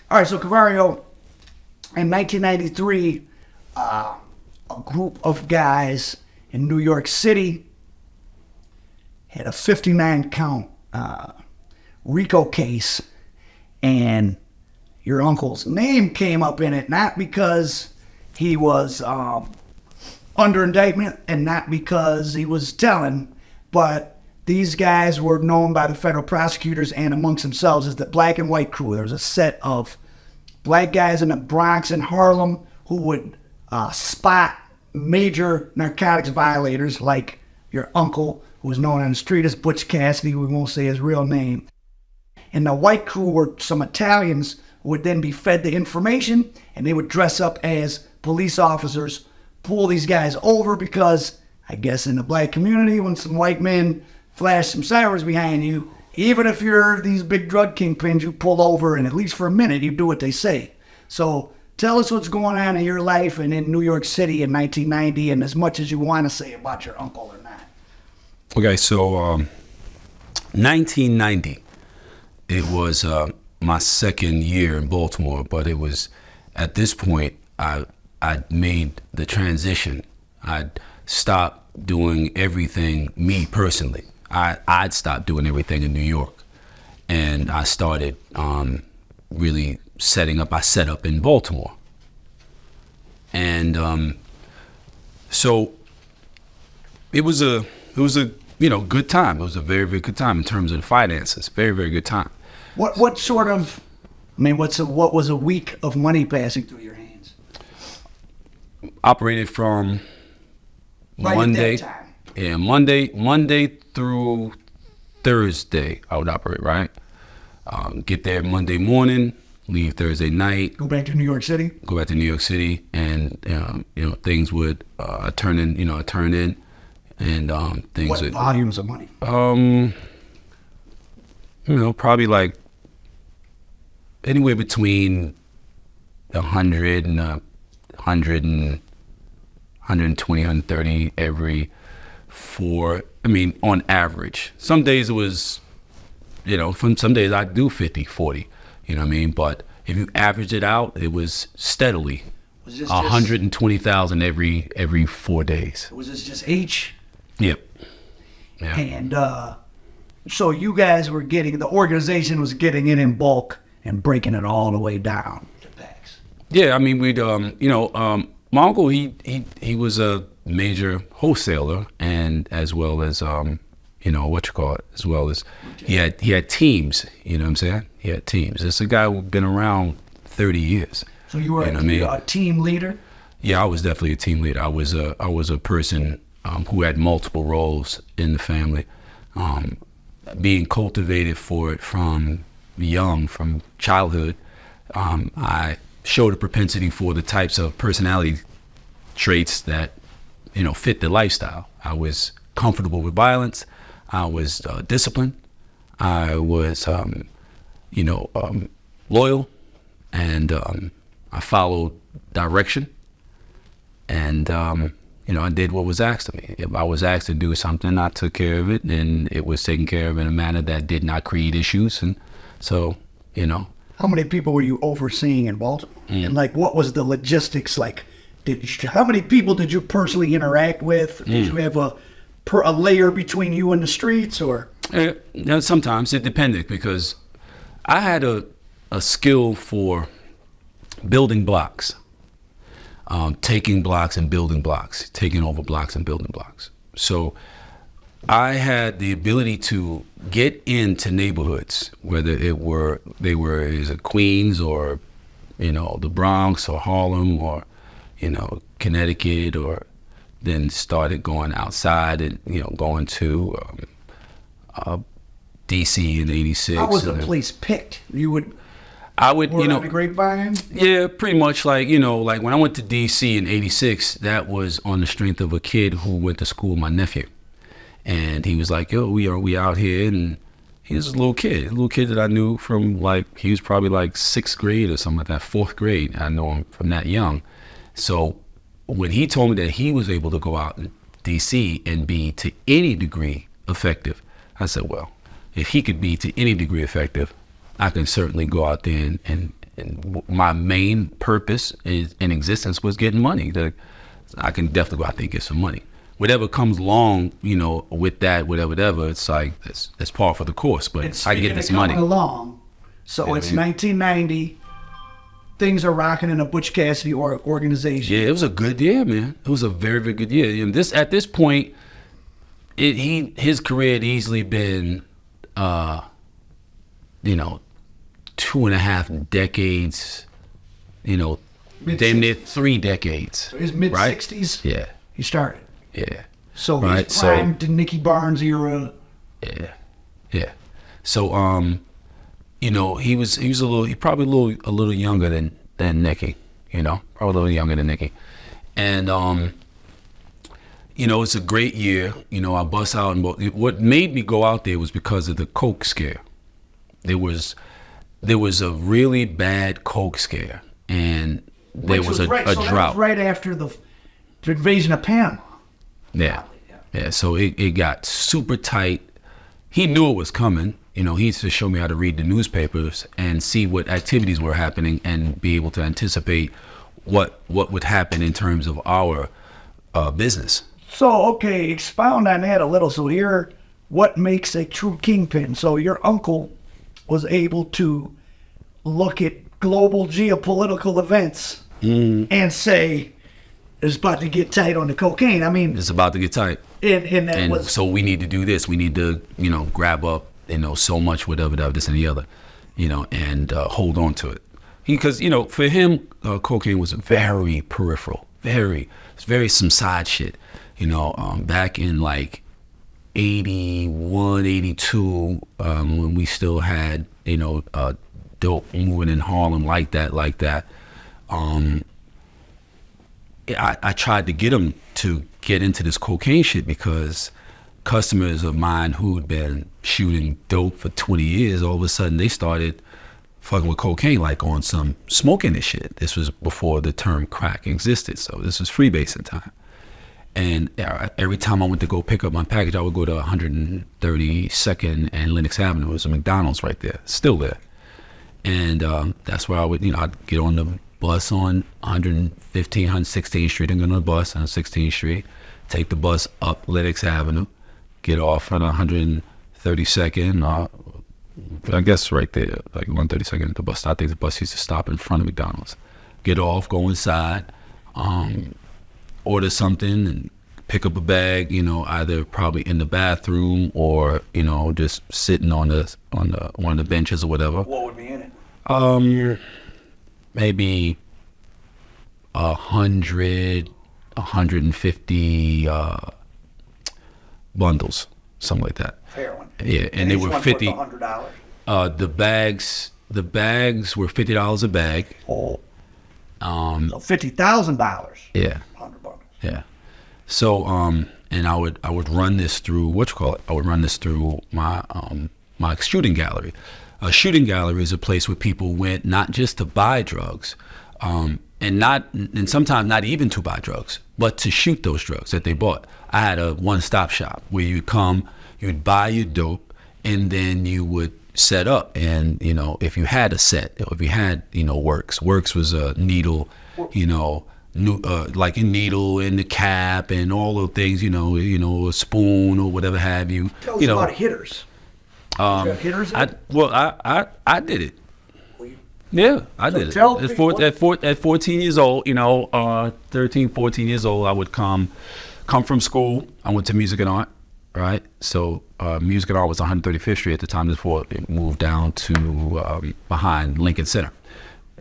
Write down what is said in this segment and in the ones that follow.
All right, so Cavario, in 1993, a group of guys in New York City had a 59 count RICO case, and your uncle's name came up in it, not because he was under indictment and not because he was telling, but these guys were known by the federal prosecutors and amongst themselves as the Black and White Crew. There was a set of black guys in the Bronx and Harlem who would spot major narcotics violators like your uncle, who was known on the street as Butch Cassidy. We won't say his real name. And the white crew were some Italians who would then be fed the information, and they would dress up as police officers, pull these guys over because, I guess in the black community, when some white men flash some sirens behind you, even if you're these big drug kingpins, you pull over, and at least for a minute, you do what they say. So tell us what's going on in your life and in New York City in 1990, and as much as you want to say about your uncle or not. Okay, so 1990, it was my second year in Baltimore, but it was at this point I'd made the transition. I'd stopped doing everything me personally. I'd stopped doing everything in New York, and I started really setting up. I set up in Baltimore, and so it was a good time. It was a very, very good time in terms of the finances. Very, very good time. What sort of, what was a week of money passing through your hands? Operated from Monday through Thursday. I would operate, right? Get there Monday morning, leave Thursday night. Go back to New York City. And things would turn in, and things. What volumes of money? Probably like anywhere between 100 and 120, 130 every on average. Some days it was, some days I'd do 50, 40, but if you average it out, it was steadily 120,000 every 4 days. Was this just H? Yep. Yeah. And so you guys were the organization was getting it in bulk and breaking it all the way down to packs. Yeah, we'd, my uncle, he was a major wholesaler, and as well as, as well as he had teams, you know what I'm saying? He had teams. It's a guy who'd been around 30 years. So you were a team leader? Yeah, I was definitely a team leader. I was a person who had multiple roles in the family, being cultivated for it from childhood. I showed a propensity for the types of personality traits that, fit the lifestyle. I was comfortable with violence. I was disciplined. I was, loyal, and I followed direction. And, I did what was asked of me. If I was asked to do something, I took care of it, and it was taken care of in a manner that did not create issues. And so, How many people were you overseeing in Baltimore? And what was the logistics like? How many people did you personally interact with? Did you have a layer between you and the streets, or? Sometimes it depended, because I had a skill for building blocks. Taking blocks and building blocks, taking over blocks and building blocks. So I had the ability to get into neighborhoods, whether they were Queens or, the Bronx or Harlem or, Connecticut, or then started going outside and, going to DC in '86. How was the place picked? I would, on the grapevine? Yeah, pretty much like when I went to DC in '86, that was on the strength of a kid who went to school with my nephew. And he was like, yo, we out here, and he was a little kid that I knew from he was probably 6th grade or something like that, 4th grade. I know him from that young. So when he told me that he was able to go out in DC and be to any degree effective, I said, well, if he could be to any degree effective, I can certainly go out there And my main purpose in existence was getting money. I can definitely go out there and get some money. Whatever comes along, with that, whatever, it's like it's par for the course. But I get this money along. So it's 1990. Things are rocking in a Butch Cassidy organization. Yeah, it was a good year, man. It was a very, very good year. And at this point, his career had easily been, 2.5 decades. Damn near 3 decades. So his mid 60s. Yeah, he started. Yeah. So his prime to Nicky Barnes era. Yeah. So he probably a little younger than Nicky, probably a little younger than Nicky. And it's a great year. I bust out, and what made me go out there was because of the Coke scare. There was a really bad Coke scare, and there was a drought. That was right after the invasion of Panama. Yeah. So it got super tight. He knew it was coming. He used to show me how to read the newspapers and see what activities were happening and be able to anticipate what would happen in terms of our business. So, okay, expound on that a little. So here, what makes a true kingpin? So your uncle was able to look at global geopolitical events and say, it's about to get tight on the cocaine. I mean, it's about to get tight. So we need to do this. We need to, grab up, so much, whatever, this and the other, and hold on to it. Because, for him, cocaine was very peripheral, it's very some side shit. Back in like 81, 82, when we still had, dope moving in Harlem like that. I tried to get him to get into this cocaine shit because customers of mine who'd been shooting dope for 20 years, all of a sudden they started fucking with cocaine, like on some smoking and shit. This was before the term crack existed, so this was freebasing time. And every time I went to go pick up my package, I would go to 132nd and Lenox Avenue. There was a McDonald's right there, still there. And that's where I would, I'd get on the bus on 116th Street and go on the bus on 16th Street, take the bus up Lenox Avenue, get off on 132nd, I guess right there, like 132nd at the bus stop. I think the bus used to stop in front of McDonald's. Get off, go inside, order something and pick up a bag, either probably in the bathroom or, just sitting on one of the benches or whatever. What would be in it? Maybe 100, 150 bundles, something like that. Fair one. Yeah, and they were $50. $100. The bags were $50 a bag. Oh. So $50,000. Yeah. $100. Yeah. So and I would run this through I would run this through my shooting gallery. A shooting gallery is a place where people went not just to buy drugs, and sometimes not even to buy drugs, but to shoot those drugs that they bought. I had a one-stop shop where you'd come, you'd buy your dope, and then you would set up. And if you had a set, if you had works was a needle, like a needle in the cap and all those things, a spoon or whatever have you. Tell us about hitters. Hitters? I did it. Yeah, I did it. At 14 years old, 13, 14 years old, I would come from school. I went to music and art, right? So music and art was 135th Street at the time before it moved down to behind Lincoln Center.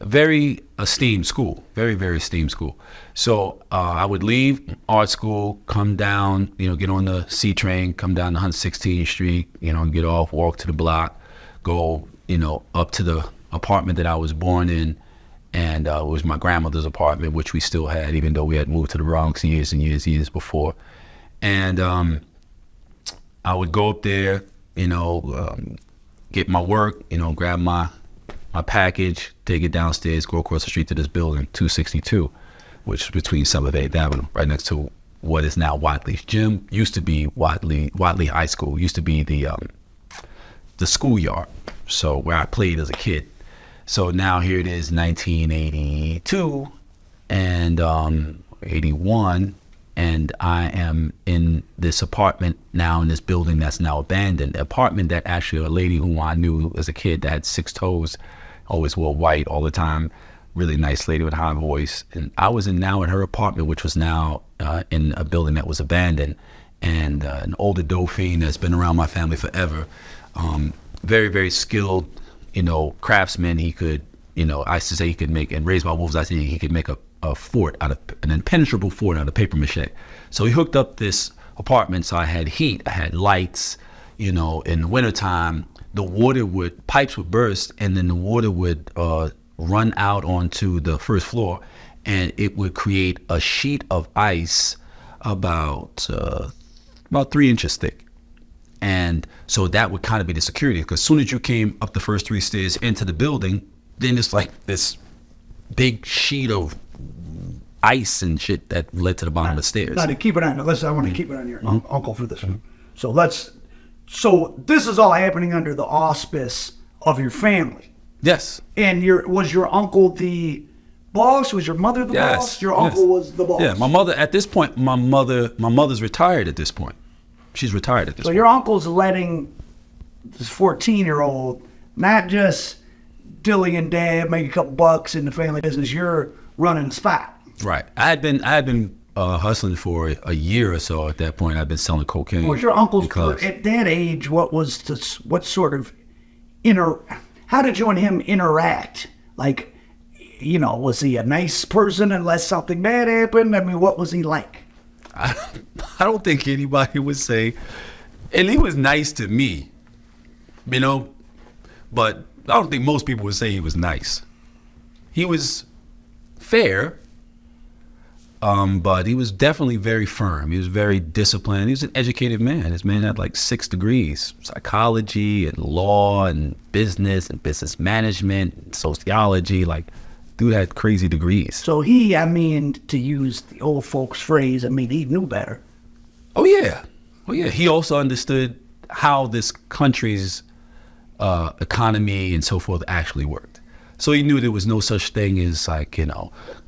Very esteemed school, very, very esteemed school. So I would leave art school, come down, get on the C train, come down to 116th Street, get off, walk to the block, go, up to the apartment that I was born in, and it was my grandmother's apartment, which we still had, even though we had moved to the Bronx years and years before. And I would go up there, get my work, grab my package, take it downstairs, go across the street to this building, 262, which is between 7th and 8th Avenue, right next to what is now Wadley's gym. Used to be Wadley High School. Used to be the schoolyard, so where I played as a kid. So now here it is, 1982 and 81, and I am in this apartment now in this building that's now abandoned. An apartment that actually a lady who I knew as a kid that had 6 toes, always wore white all the time, really nice lady with a high voice. And I was now in her apartment, which was now in a building that was abandoned, and an older Dauphine that's been around my family forever. Very, very skilled, craftsman. He could, I used to say he could make, and Raised by Wolves, I say he could make a fort out of, an impenetrable fort out of paper mache. So he hooked up this apartment, so I had heat, I had lights, in the wintertime, pipes would burst, and then the water would run out onto the first floor, and it would create a sheet of ice about 3 inches thick. And so that would kind of be the security, because as soon as you came up the first 3 stairs into the building, then it's like this big sheet of ice and shit that led to the bottom of the stairs. Now to keep it on, I want to keep it on your uncle for this one. So this is all happening under the auspice of your family. Yes. And was your uncle the boss? Was your mother the boss? Your uncle was the boss. Yeah, my mother at this point. My mother's retired at this point. She's retired at this point. So your uncle's letting this 14-year-old not just dilly and dab, make a couple bucks in the family business. You're running the spot. Right. I had been hustling for a year or so at that point. I'd been selling cocaine. Was your uncle's at that age? How did you and him interact? Like, was he a nice person unless something bad happened? I mean, what was he like? I don't think anybody would say, and he was nice to me, but I don't think most people would say he was nice. He was fair, but he was definitely very firm. He was very disciplined. He was an educated man. This man had like 6 degrees, psychology and law and business management and sociology. Like, dude had crazy degrees. So to use the old folks phrase, he knew better. Oh yeah. He also understood how this country's economy and so forth actually worked. So he knew there was no such thing as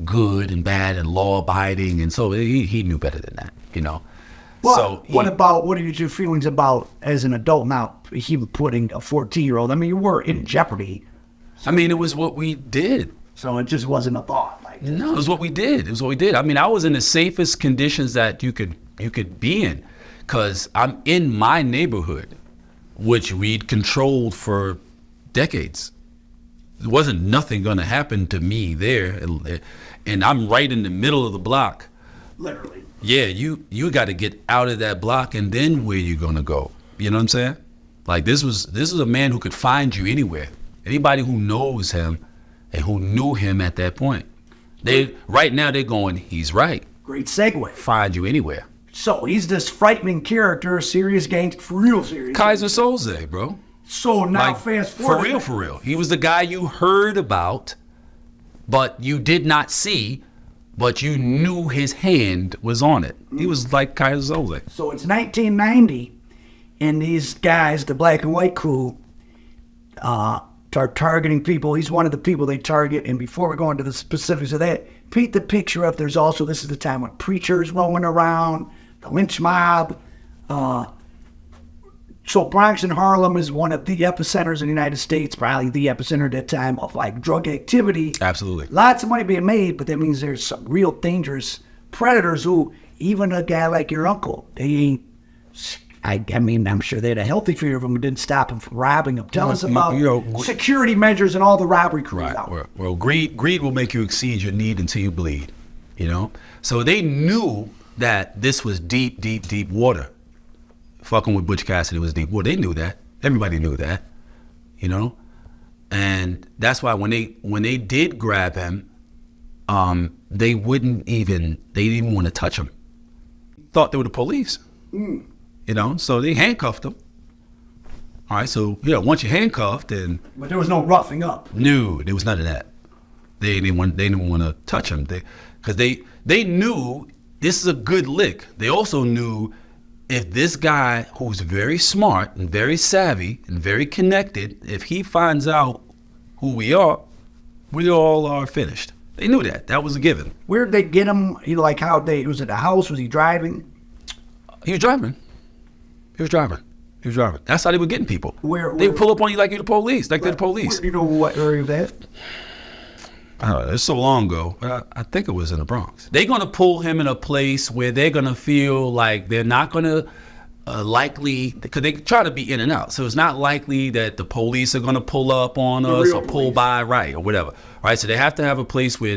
good and bad and law abiding, and so he knew better than that. Well, so what are your feelings about as an adult now? He putting a 14-year-old. You were in jeopardy. It was what we did. So it just wasn't a thought. No, it was what we did. I was in the safest conditions that you could be in, because I'm in my neighborhood, which we'd controlled for decades. There wasn't nothing going to happen to me there, and I'm right in the middle of the block. Literally. Yeah, you got to get out of that block, and then where you going to go? You know what I'm saying? Like, this was a man who could find you anywhere. Anybody who knows him and who knew him at that point, right now they're going, he's right. Great segue. Find you anywhere. So he's this frightening character, serious gangster, for real serious. Kaiser Soze, bro. So now fast forward. For real. He was the guy you heard about, but you did not see, but you knew his hand was on it. He was like Kaiser Soze. So it's 1990, and these guys, the black and white crew, start targeting people. He's one of the people they target. And before we go into the specifics of that, paint the picture of this is the time when preachers roaming around, the lynch mob. So Bronx and Harlem is one of the epicenters in the United States, probably the epicenter at that time of drug activity. Absolutely. Lots of money being made, but that means there's some real dangerous predators who, even a guy like your uncle, they ain't, I'm sure they had a healthy fear of him who didn't stop him from robbing them. Tell us about security measures and all the robbery crews out. Well, greed will make you exceed your need until you bleed, So they knew that this was deep, deep, deep water. Fucking with Butch Cassidy was deep water. They knew that. Everybody knew that, And that's why when they did grab him, they didn't even want to touch him. Thought they were the police. So they handcuffed him. All right, so once you're handcuffed, and but there was no roughing up. No, there was none of that. They didn't want to touch him, because they knew this is a good lick. They also knew if this guy, who's very smart and very savvy and very connected, if he finds out who we are, We all are finished. They knew that. That was a given. Where'd they get him? Like how was it a house? Was he driving? He was driving. He was driving. He was driving. That's how they were getting people. They would pull up on you like you're the police, like they're the police. You know what area that? I don't know. It's so long ago, but I think it was in the Bronx. They're going to pull him in a place where they're going to feel like they're not going to likely, because they try to be in and out. So it's not likely that the police are going to pull up on us or pull by, right, or whatever. Right. So they have to have a place where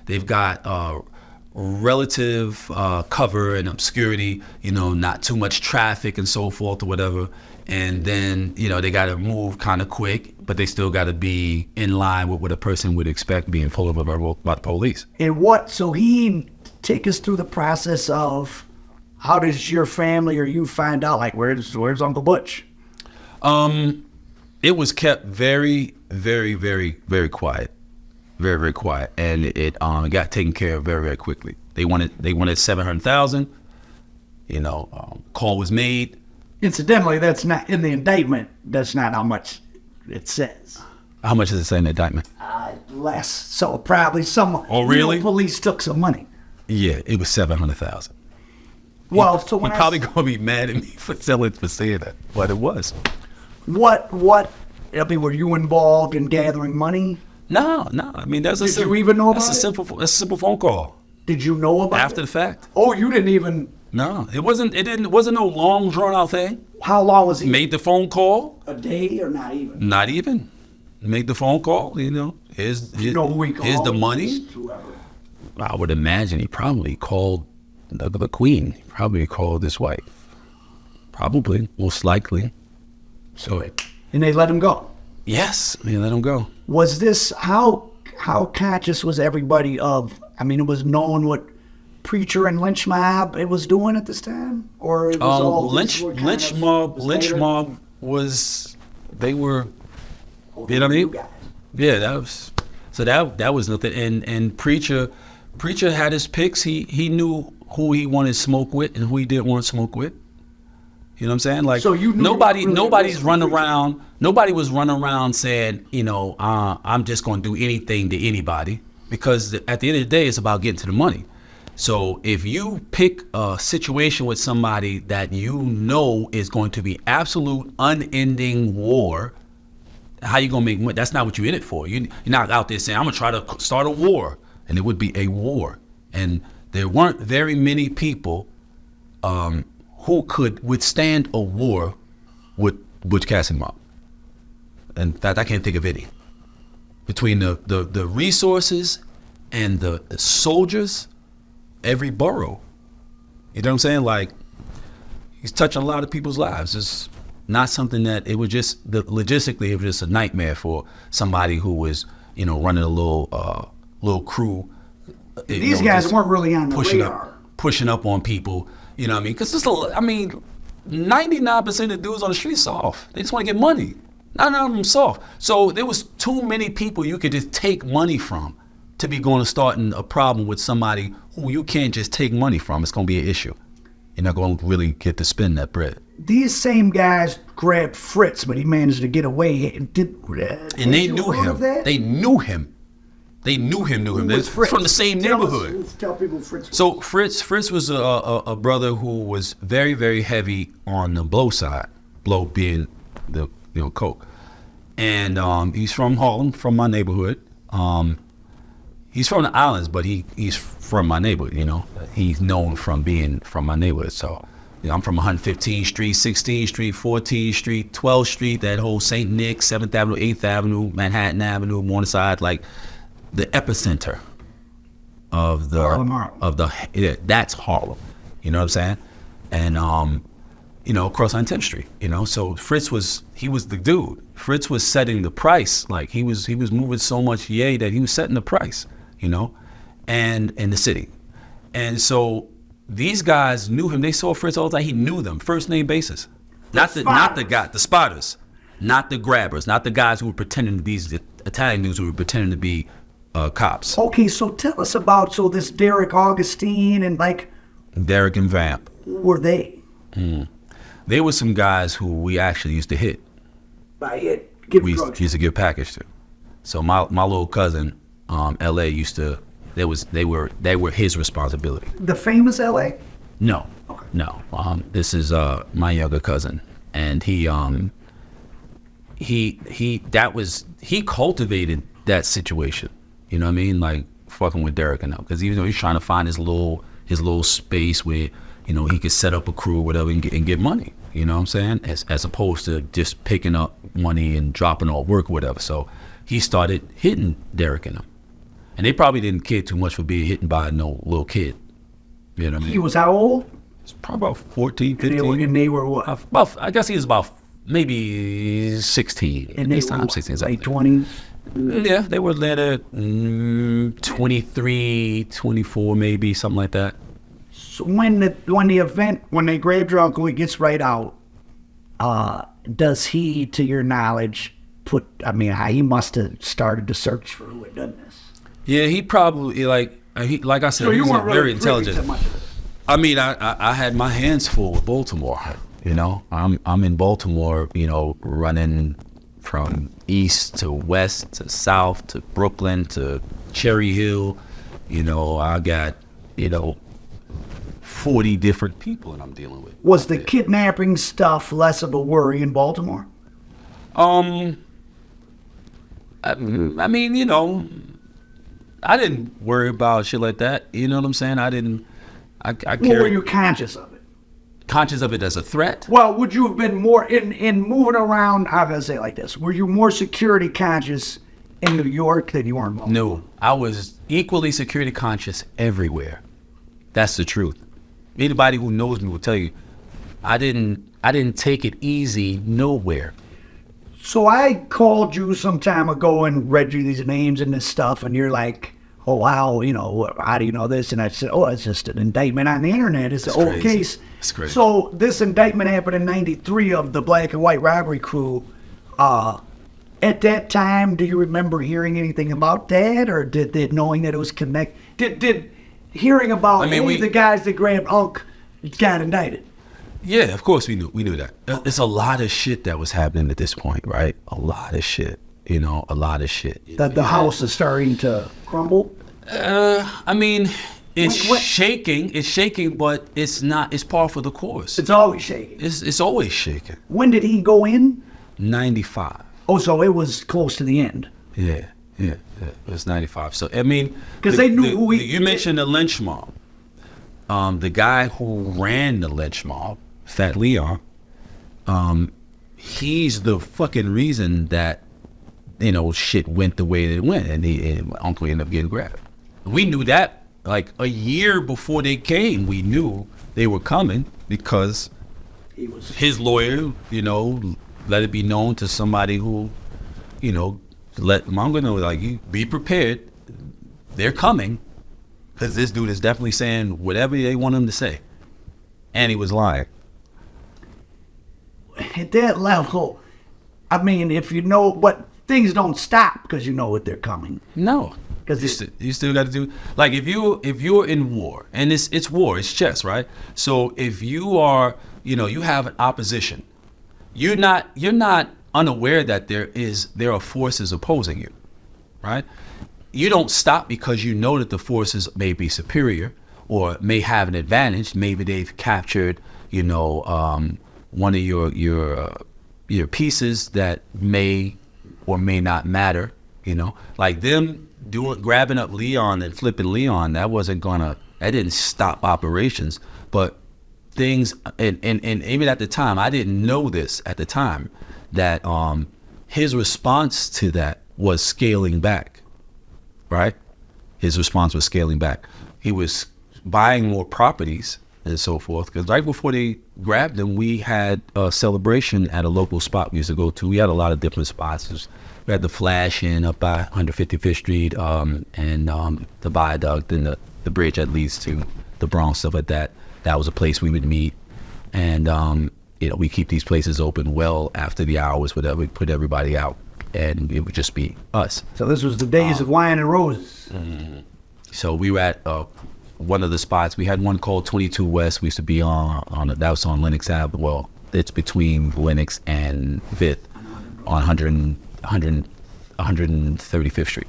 they've got relative cover and obscurity, not too much traffic and so forth or whatever. And then, they got to move kind of quick, but they still got to be in line with what a person would expect being pulled over by the police. And so he take us through the process of how does your family or you find out, like, where's Uncle Butch? It was kept very, very, very, very quiet. Very, very quiet. And it got taken care of very, very quickly. They wanted $700,000, call was made. Incidentally, that's not in the indictment. That's not how much it says. How much does it say in the indictment? Less. So probably some. Oh, really? Police took some money. Yeah, it was $700,000. Well, so when he's probably gonna be mad at me for saying that, but it was. What? I mean, were you involved in gathering money? No. I mean, Did you even know about it? That's a simple phone call. Did you know about it? After the fact. Oh, you didn't even. No, it wasn't no long drawn out thing. How long was he? Made the phone call. A day or not even? Not even. Made the phone call, Here's the money. I would imagine he probably called the queen. He probably called his wife. Probably, most likely. So. And they let him go? Yes, they let him go. Was this, how conscious was everybody of, it was known what Preacher and Lynch Mob it was doing at this time? Or it was all Lynch Mob was, they were, you know what I mean? Yeah, that was nothing. And Preacher had his picks. He knew who he wanted to smoke with and who he didn't want to smoke with. You know what I'm saying? Like, so nobody was running around saying, I'm just going to do anything to anybody, because at the end of the day, it's about getting to the money. So if you pick a situation with somebody that is going to be absolute unending war, how you going to make money? That's not what you're in it for. You're not out there saying, I'm going to try to start a war. And it would be a war. And there weren't very many people who could withstand a war with Butch Cassidy mob. In fact, I can't think of any. Between the resources and the soldiers, every borough. You know what I'm saying? Like, he's touching a lot of people's lives. It's not something that logistically, it was just a nightmare for somebody who was, running a little crew. These guys weren't really on the radar. Pushing up on people, you know what I mean? Because 99% of dudes on the street soft. They just want to get money. None of them soft. So there was too many people you could just take money from to be going to starting a problem with somebody who you can't just take money from. It's going to be an issue. You're not going to really get to spend that bread. These same guys grabbed Fritz, but he managed to get away. And they knew him. They knew him. They knew him. They're from the same neighborhood. Tell people Fritz. So Fritz was a brother who was very, very heavy on the blow side. Blow being the coke. And he's from Harlem, from my neighborhood. He's from the islands, but he's from my neighborhood. He's known from being from my neighborhood. So I'm from 115th Street, 16th Street, 14th Street, 12th Street, that whole St. Nick, 7th Avenue, 8th Avenue, Manhattan Avenue, Morningside, like the epicenter of that's Harlem. You know what I'm saying? And across on 10th Street. So Fritz was the dude. Fritz was setting the price. Like he was moving so much that he was setting the price. And in the city. And so these guys knew him. They saw Fritz all the time. He knew them, first name basis. Not the spotters, not the grabbers, not the guys who were pretending to be the Italian dudes who were pretending to be cops. Okay, so tell us about this Derek Augustine and Derek and Vamp. Who were they? They were some guys who we actually used to hit. By hit, we used to give package to. So my little cousin, LA used to. They were his responsibility. The famous L.A.? No, no. This is my younger cousin, and he cultivated that situation. You know what I mean? Like fucking with Derek and them, because even though he's trying to find his little space where he could set up a crew or whatever and get money. You know what I'm saying? As opposed to just picking up money and dropping off work or whatever. So he started hitting Derek and them. And they probably didn't care too much for being hit by no little kid. You know what I mean? He was how old? It's probably about 14, 15. And they were what? I guess he was about maybe 16. And they were 16, late 20s? Yeah, they were later 23, 24 maybe, something like that. So when they grabbed your uncle, he gets right out, does he, to your knowledge, he must have started to search for who had done this? Yeah, he probably, like I said, So he you was weren't very really intelligent. privy to much of it. I mean, I had my hands full with Baltimore. I'm in Baltimore, running from east to west to south to Brooklyn to Cherry Hill. I got 40 different people that I'm dealing with. Was the kidnapping stuff less of a worry in Baltimore? I mean, I didn't worry about shit like that. You know what I'm saying? I Were you conscious of it? Conscious of it as a threat? Well, would you have been more in moving around? I'm gonna say it like this: were you more security conscious in New York than you were in Baltimore? No, I was equally security conscious everywhere. That's the truth. Anybody who knows me will tell you, I didn't take it easy nowhere. So I called you some time ago and read you these names and this stuff, and you're like, oh, wow, how do you know this? And I said, oh, it's just an indictment on the internet. It's an old case. That's crazy. So this indictment happened in 93 of the black and white robbery crew. At that time, do you remember hearing anything about that? Or did knowing that it was connected, did hearing about the guys that grabbed Unc got indicted? Yeah, of course we knew that. There's a lot of shit that was happening at this point, right? A lot of shit, a lot of shit. The house is starting to crumble? I mean, it's shaking, but it's not, it's par for the course. It's always shaking. It's always shaking. When did he go in? 95. Oh, so it was close to the end. Yeah, it was 95. So, I mean, because they knew who you mentioned the lynch mob. The guy who ran the lynch mob, Fat Leon, he's the fucking reason that, shit went the way it went, and Uncle ended up getting grabbed. We knew that like a year before they came. We knew they were coming because his lawyer, let it be known to somebody who, let Mongo know, like, you be prepared. They're coming, because this dude is definitely saying whatever they want him to say, and he was lying. At that level, I mean, if you know, but things don't stop because you know what they're coming. No, because you still got to do, like, if you're in war, and it's war, it's chess, right? So if you are, you have an opposition, you're not unaware that there are forces opposing you, right? You don't stop because you know that the forces may be superior or may have an advantage. Maybe they've captured, one of your pieces that may or may not matter, like them grabbing up Leon and flipping Leon. That didn't stop operations, but things, and even at the time, I didn't know this at the time, that his response to that was scaling back, right? His response was scaling back. He was buying more properties and so forth, because right before they grabbed him, we had a celebration at a local spot we used to go to. We had a lot of different spots. We had the Flash Inn up by 155th Street, and the viaduct and the bridge that leads to the Bronx, stuff like that. That was a place we would meet, and we keep these places open well after the hours, whatever. We put everybody out, and it would just be us. So this was the days of wine and roses. Mm-hmm. So we were at one of the spots. We had one called 22 West. We used to be on that was on Lenox Ave. Well, it's between Lenox and 5th on 135th Street.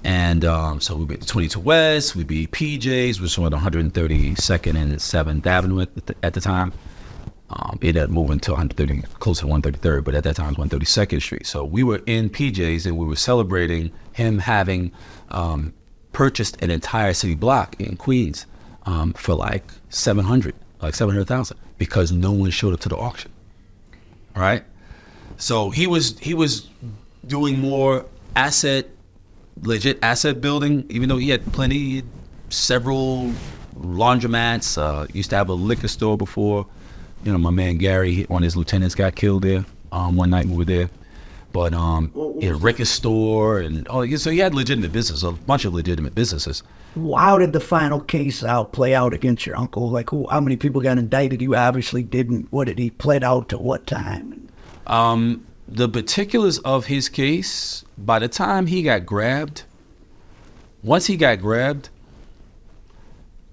And so we beat 22 West, we beat PJ's, which was on 132nd and 7th Avenue at the time. It ended up moving to 130, closer to 133rd, but at that time it was 132nd Street. So we were in PJ's and we were celebrating him having purchased an entire city block in Queens for like 700,000, because no one showed up to the auction. All right. So he was doing more legit asset building, even though he had several laundromats, used to have a liquor store before. You know, my man Gary, one of his lieutenants, got killed there one night we were there. But he had a record store, and so he had legitimate business, a bunch of legitimate businesses. How did the final case play out against your uncle? Like, how many people got indicted? You obviously didn't. What did he plead out to? What time? The particulars of his case, by the time he got grabbed, once he got grabbed,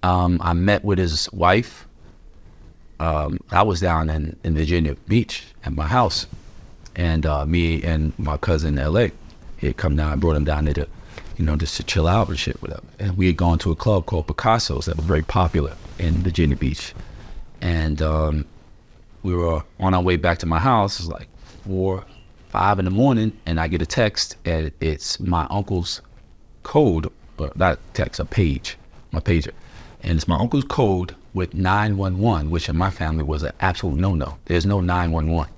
I met with his wife. I was down in Virginia Beach at my house, and me and my cousin in LA, he had come down. I brought him down there to, just to chill out and shit with him. And we had gone to a club called Picasso's that was very popular in Virginia Beach. And we were on our way back to my house. It was like 4, 5 in the morning, and I get a text, and it's my uncle's code, but not text, a page, my pager. And it's my uncle's code with 911, which in my family was an absolute no-no. There's no 911.